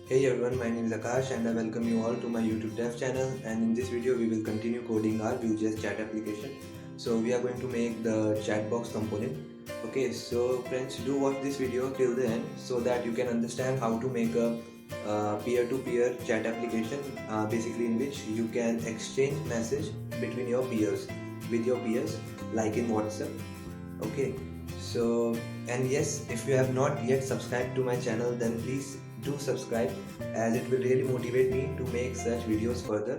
Hey everyone, my name is Akash and I welcome you all to my YouTube dev channel, and in this video we will continue coding our Vue.js chat application. So we are going to make the chat box component. Okay, so friends, do watch this video till the end so that you can understand how to make a peer-to-peer chat application, basically in which you can exchange message between your peers, with your peers, like in WhatsApp. Okay, so, and yes, if you have not yet subscribed to my channel, then please do subscribe, as it will really motivate me to make such videos further.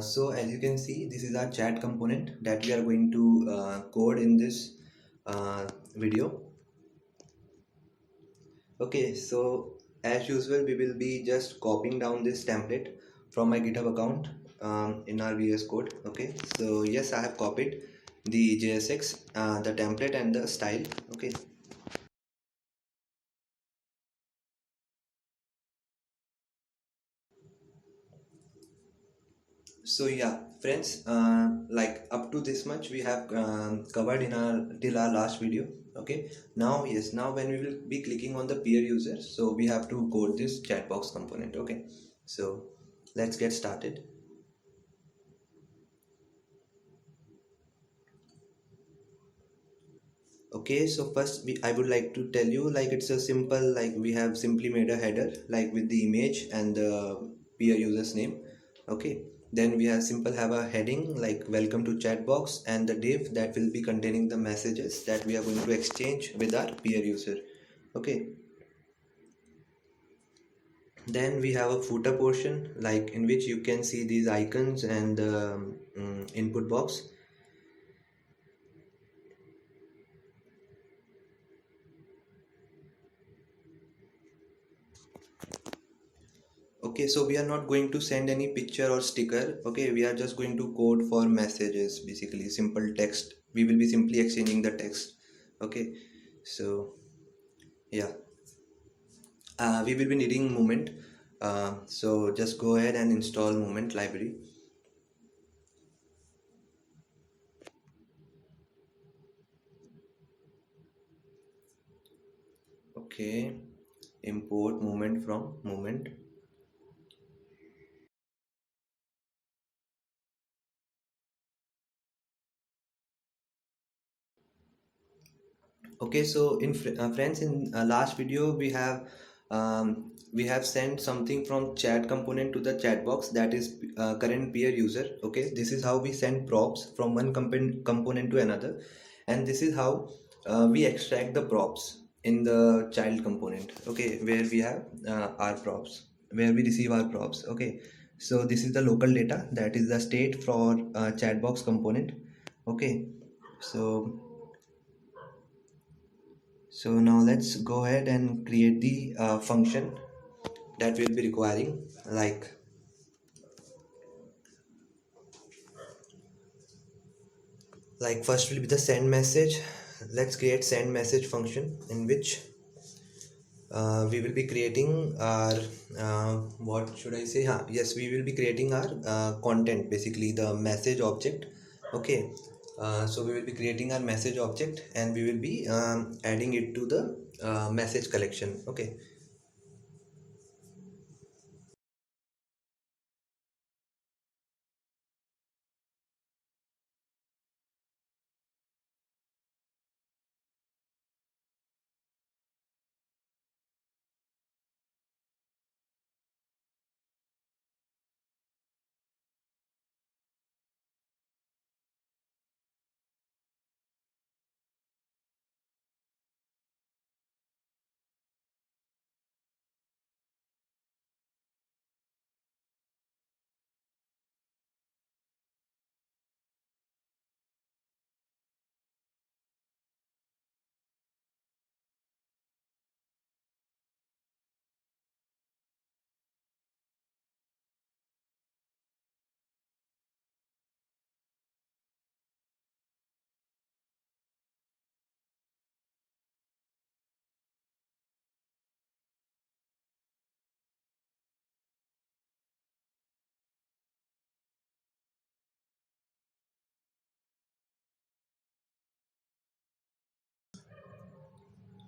So as you can see, this is our chat component that we are going to code in this video. Okay, so as usual, we will be just copying down this template from my GitHub account in our VS Code. Okay, so yes, I have copied the JSX, the template and the style. Okay, so yeah, friends, like up to this much we have covered in our till our last video. Okay, now yes, now when we will be clicking on the peer user, so we have to code this chat box component. Okay, so let's get started. Okay, so first I would like to tell you, like, it's a simple, like we have simply made a header like with the image and the peer user's name. Okay, then we have simple have a heading like welcome to chatbox, and the div that will be containing the messages that we are going to exchange with our peer user. Okay, then we have a footer portion like in which you can see these icons and input box. Okay, so we are not going to send any picture or sticker. Okay, we are just going to code for messages, basically simple text. We will be simply exchanging the text. Okay, so yeah, we will be needing Movement. So just go ahead and install Movement library. Okay, import Movement from Movement. Okay, so in friends, in last video we have sent something from chat component to the chat box, that is current peer user. Okay, this is how we send props from one component to another, and this is how we extract the props in the child component. Okay, where we have our props, where we receive our props. Okay, so this is the local data, that is the state for chat box component. Okay, so now let's go ahead and create the function that we'll be requiring. Like first will be the send message. Let's create send message function in which we will be creating our what should I say? Yes, we will be creating our content, basically the message object. Okay, so we will be creating our message object and we will be adding it to the message collection. Okay,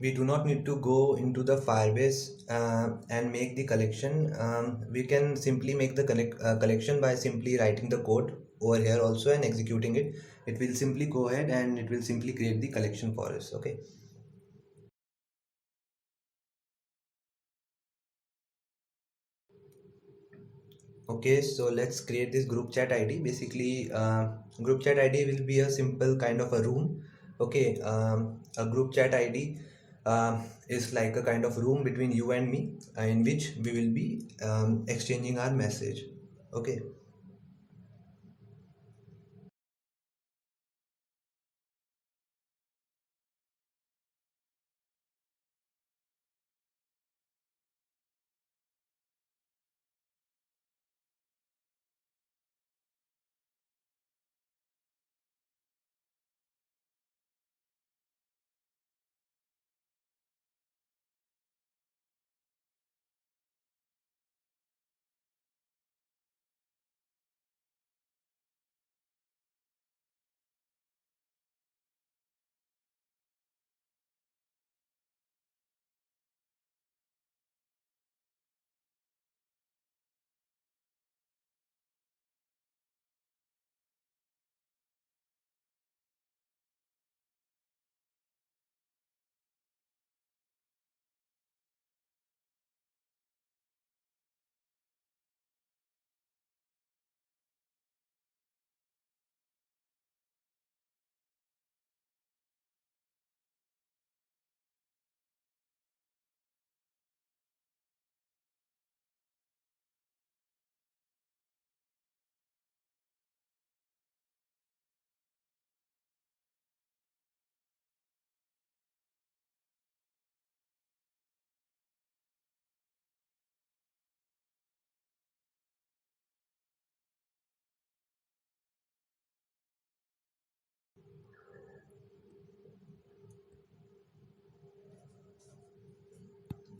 we do not need to go into the Firebase and make the collection. We can simply make the collection by simply writing the code over here also and executing it. It will simply go ahead and it will simply create the collection for us. Okay. Okay, so let's create this group chat ID. Basically, group chat ID will be a simple kind of a room. Okay, a group chat ID is like a kind of room between you and me, in which we will be exchanging our message. Okay.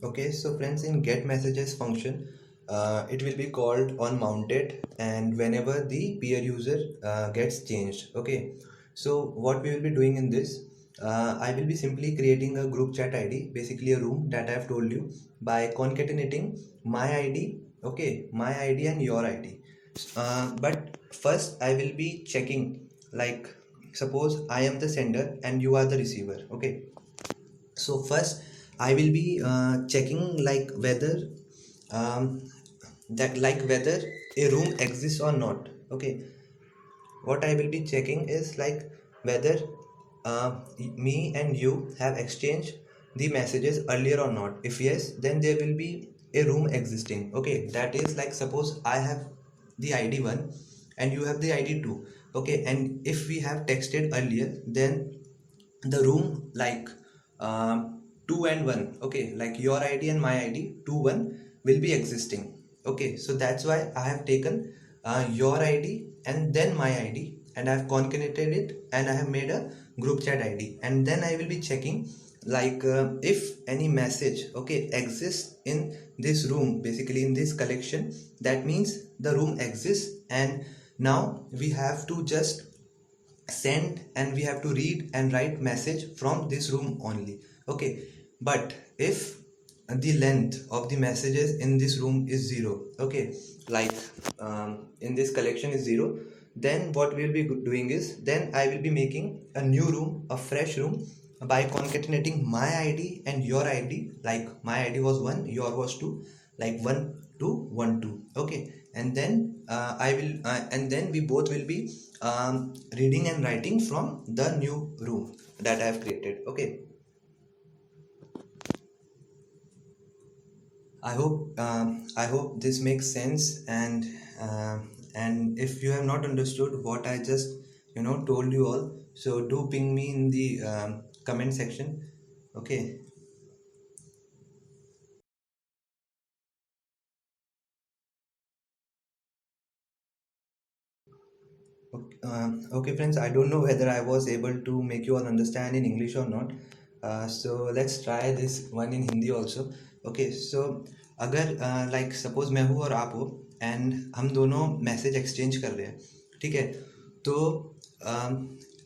Okay, so friends, in get messages function, it will be called on mounted and whenever the peer user gets changed. Okay, so what we will be doing in this, I will be simply creating a group chat ID, basically a room that I have told you, by concatenating my ID, okay, my ID and your ID. But first I will be checking, like suppose I am the sender and you are the receiver. Okay, so first I will be checking like whether um, that like whether a room exists or not. Okay, what I will be checking is like whether me and you have exchanged the messages earlier or not. If yes, then there will be a room existing. Okay, that is like suppose I have the ID 1 and you have the ID 2. Okay, and if we have texted earlier, then the room like 2 and 1, okay, like your ID and my ID 2 1 will be existing. Okay, so that's why I have taken your ID and then my ID and I have concatenated it and I have made a group chat ID, and then I will be checking like if any message, okay, exists in this room, basically in this collection, that means the room exists, and now we have to just send and we have to read and write message from this room only. Okay, but if the length of the messages in this room is 0, okay, like in this collection is 0, then what we'll be doing is then I will be making a new room, a fresh room, by concatenating my ID and your ID, like my ID was 1, your was 2, like 1 2 1 2. Okay, and then I will and then we both will be reading and writing from the new room that I have created. Okay, I hope this makes sense, and if you have not understood what I just told you all, so do ping me in the comment section. Okay. Okay, friends, I don't know whether I was able to make you all understand in English or not. So let's try this one in Hindi also. Okay, so अगर like suppose मैं हूँ और आप हो and हम दोनों message exchange कर रहे हैं, ठीक है, तो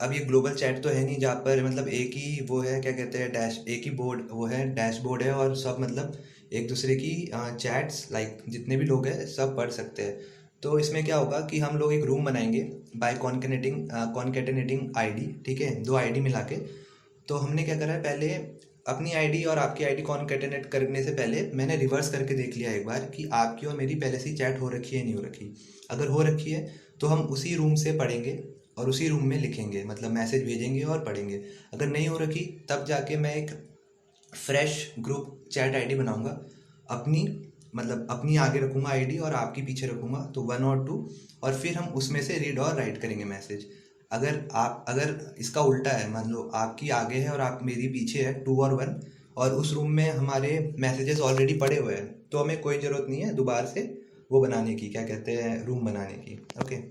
अब ये ग्लोबल चैट तो है नहीं जहाँ पर मतलब एक ही वो है, क्या कहते हैं, डैश, एक ही बोर्ड वो है, डैशबोर्ड है, और सब मतलब एक दूसरे की चैट्स लाइक जितने भी लोग हैं सब पढ़ सकते हैं। तो इसमें क्या होगा कि हम लोग एक रूम बनाएंगे बाय कॉन्केटेनेटिंग आईडी, ठीक है, दो आईडी मिला के। तो हमने क्या करा है, पहले अपनी आईडी और आपकी आईडी कॉन्केटेनेट करने से पहले मैंने रिवर्स करके देख लिया एक बार कि आपकी और मेरी पहले से ही चैट हो रखी है नहीं हो रखी। अगर हो रखी है तो हम उसी रूम से पढ़ेंगे और उसी रूम में लिखेंगे, मतलब मैसेज भेजेंगे और पढ़ेंगे। अगर नहीं हो रखी तब जाके मैं एक फ्रेश ग्रुप चैट आईडी बनाऊंगा अपनी, मतलब अपनी आगे रखूंगा आईडी और आपकी पीछे रखूंगा, तो 1 और 2, और फिर हम उसमें से रीड और राइट करेंगे मैसेज। अगर इसका उल्टा है, मान लो आपकी आगे है और आप मेरी पीछे है, 2 और 1, और उस रूम में हमारे मैसेजेस ऑलरेडी पड़े हुए हैं, तो हमें कोई ज़रूरत नहीं है दोबारा से वो बनाने की, क्या कहते हैं, रूम बनाने की। Okay.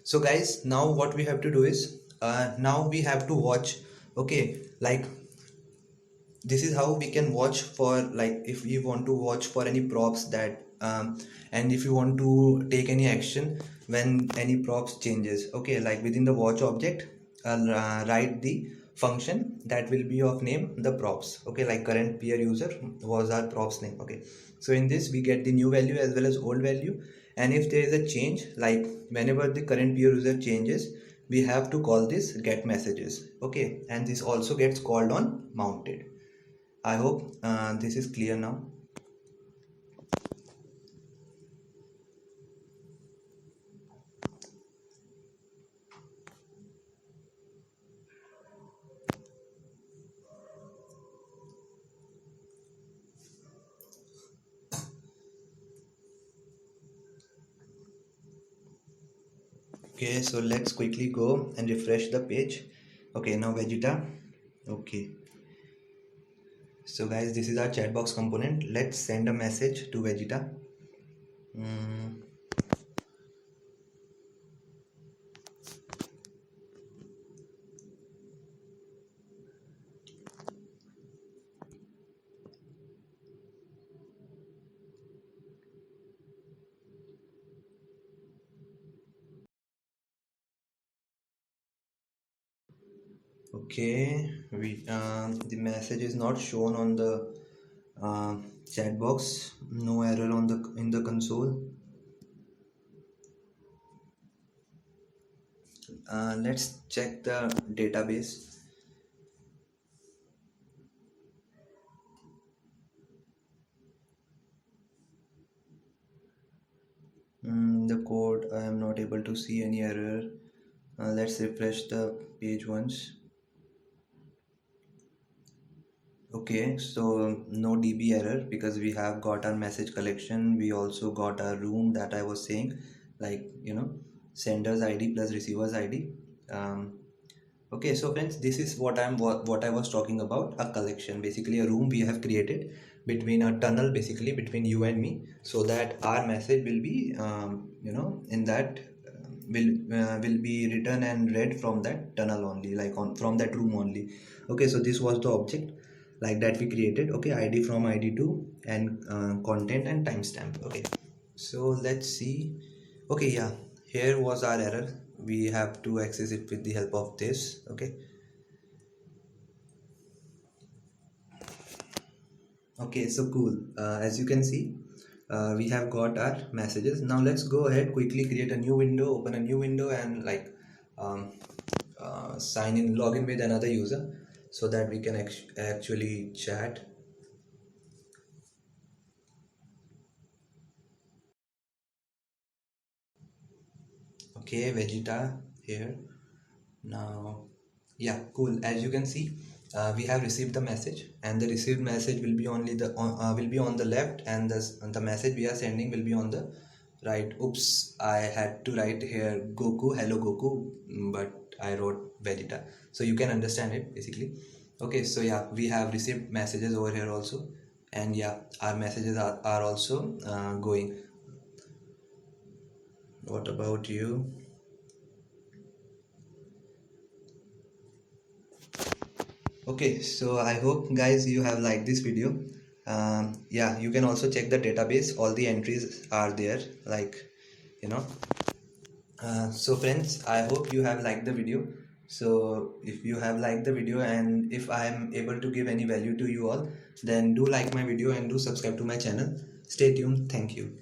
So guys, now what we have to do is, now we have to watch. Okay, like this is how we can watch for, like if we want to watch for any props that and if you want to take any action when any props changes. Okay, like within the watch object, I'll write the function that will be of name the props. Okay, like current peer user was our props name. Okay, so in this we get the new value as well as old value, and if there is a change, like whenever the current peer user changes, we have to call this get messages. Okay, and this also gets called on mounted. I hope this is clear now. Okay, so let's quickly go and refresh the page. Okay, now Vegeta. Okay, so guys, this is our chat box component. Let's send a message to Vegeta. Mm, okay, the message is not shown on the uh, chat box. No error on the in the console. Let's check the database. The code, I am not able to see any error. Let's refresh the page once. Okay, so no DB error because we have got our message collection. We also got our room that I was saying, like sender's ID plus receiver's ID. Um, okay, so friends, this is what I was talking about, a collection, basically a room we have created between a tunnel, basically between you and me, so that our message will be in that will be written and read from that tunnel only, like on from that room only. Okay, so this was the object like that we created. Okay, id from id2 and content and timestamp. Okay, so let's see. Okay, yeah, here was our error. We have to access it with the help of this. Okay, okay, so cool. As you can see, we have got our messages. Now let's go ahead, quickly create a new window, open a new window, and like um, sign in, log in with another user so that we can actually chat. Okay, Vegeta here. Now, yeah, cool. As you can see, we have received the message, and the received message will be only will be on the left, and the message we are sending will be on the right. Oops, I had to write here Goku, hello Goku, but I wrote Vegeta, so you can understand it basically. Okay, so yeah, we have received messages over here also, and yeah, our messages are also going. What about you? Okay, so I hope guys you have liked this video. Yeah, you can also check the database, all the entries are there, like, you know. So friends, I hope you have liked the video. So if you have liked the video and if I am able to give any value to you all, then do like my video and do subscribe to my channel. Stay tuned. Thank you.